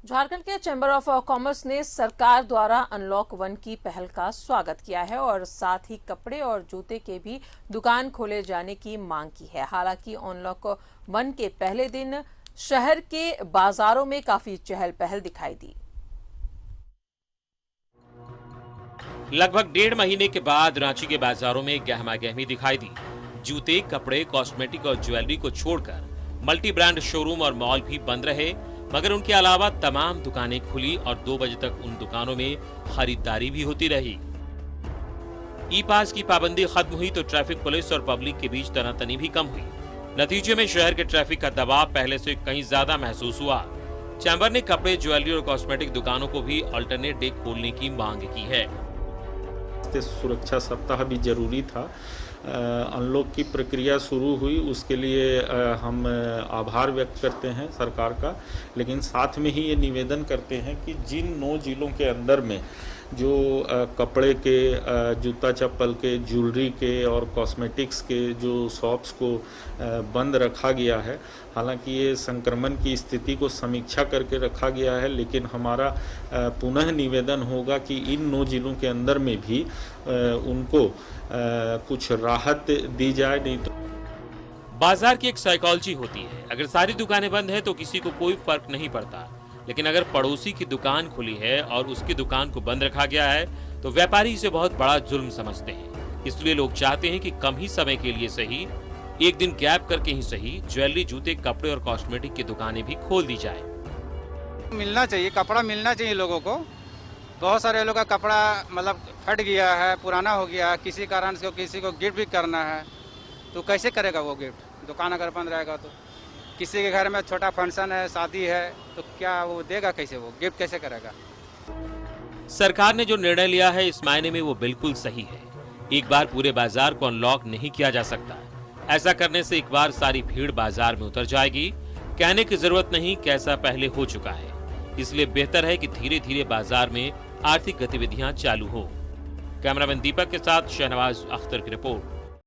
झारखंड के chamber of commerce ने सरकार द्वारा अनलॉक 1 की पहल का स्वागत किया है और साथ ही कपड़े और जूते के भी दुकान खोले जाने की मांग की है। हालांकि अनलॉक 1 के पहले दिन शहर के बाजारों में काफी चहल पहल दिखाई दी। लगभग 1.5 महीने के बाद रांची के बाजारों में गहमागहमी दिखाई दी। जूते, कपड़े, कॉस्मेटिक और ज्वेलरी को छोड़कर मल्टी ब्रांड शोरूम और मॉल भी बंद रहे, मगर उनके अलावा तमाम दुकानें खुली और 2 बजे तक उन दुकानों में खरीदारी भी होती रही। ई पास की पाबंदी खत्म हुई तो ट्रैफिक पुलिस और पब्लिक के बीच तनातनी भी कम हुई। नतीजे में शहर के ट्रैफिक का दबाव पहले से कहीं ज्यादा महसूस हुआ। चैम्बर ने कपड़े, ज्वेलरी और कॉस्मेटिक दुकानों को भी अल्टरनेट डे खोलने की मांग की है। सुरक्षा सप्ताह भी जरूरी था। अनलॉक की प्रक्रिया शुरू हुई, उसके लिए हम आभार व्यक्त करते हैं सरकार का, लेकिन साथ में ही ये निवेदन करते हैं कि जिन 9 जिलों के अंदर में जो कपड़े के, जूता चप्पल के, ज्वेलरी के और कॉस्मेटिक्स के जो शॉप्स को बंद रखा गया है, हालांकि ये संक्रमण की स्थिति को समीक्षा करके रखा गया है, लेकिन हमारा पुनः निवेदन होगा कि इन 9 जिलों के अंदर में भी उनको कुछ राहत दी जाए। नहीं तो बाजार की एक साइकोलॉजी होती है, अगर सारी दुकानें बंद है तो किसी को कोई फर्क नहीं पड़ता, लेकिन अगर पड़ोसी की दुकान खुली है और उसकी दुकान को बंद रखा गया है तो व्यापारी इसे बहुत बड़ा जुल्म समझते हैं। इसलिए लोग चाहते हैं कि कम ही समय के लिए सही, एक दिन गैप करके ही सही, ज्वेलरी, जूते, कपड़े और कॉस्मेटिक की दुकानें भी खोल दी जाए। मिलना चाहिए, कपड़ा मिलना चाहिए लोगों को। बहुत सारे लोगों का कपड़ा मतलब फट गया है, पुराना हो गया है, किसी कारण से किसी को गिफ्ट भी करना है तो कैसे करेगा वो गिफ्ट? दुकान अगर बंद रहेगा तो किसी के घर में छोटा फंक्शन है, शादी है, तो क्या वो देगा? कैसे वो गिफ्ट कैसे करेगा? सरकार ने जो निर्णय लिया है इस मायने में वो बिल्कुल सही है। एक बार पूरे बाजार को अनलॉक नहीं किया जा सकता। ऐसा करने से एक बार सारी भीड़ बाजार में उतर जाएगी। कहने की जरूरत नहीं कि ऐसा पहले हो चुका है। इसलिए बेहतर है कि धीरे धीरे बाजार में आर्थिक गतिविधियां चालू हो। कैमरामैन दीपक के साथ शहनवाज अख्तर की रिपोर्ट।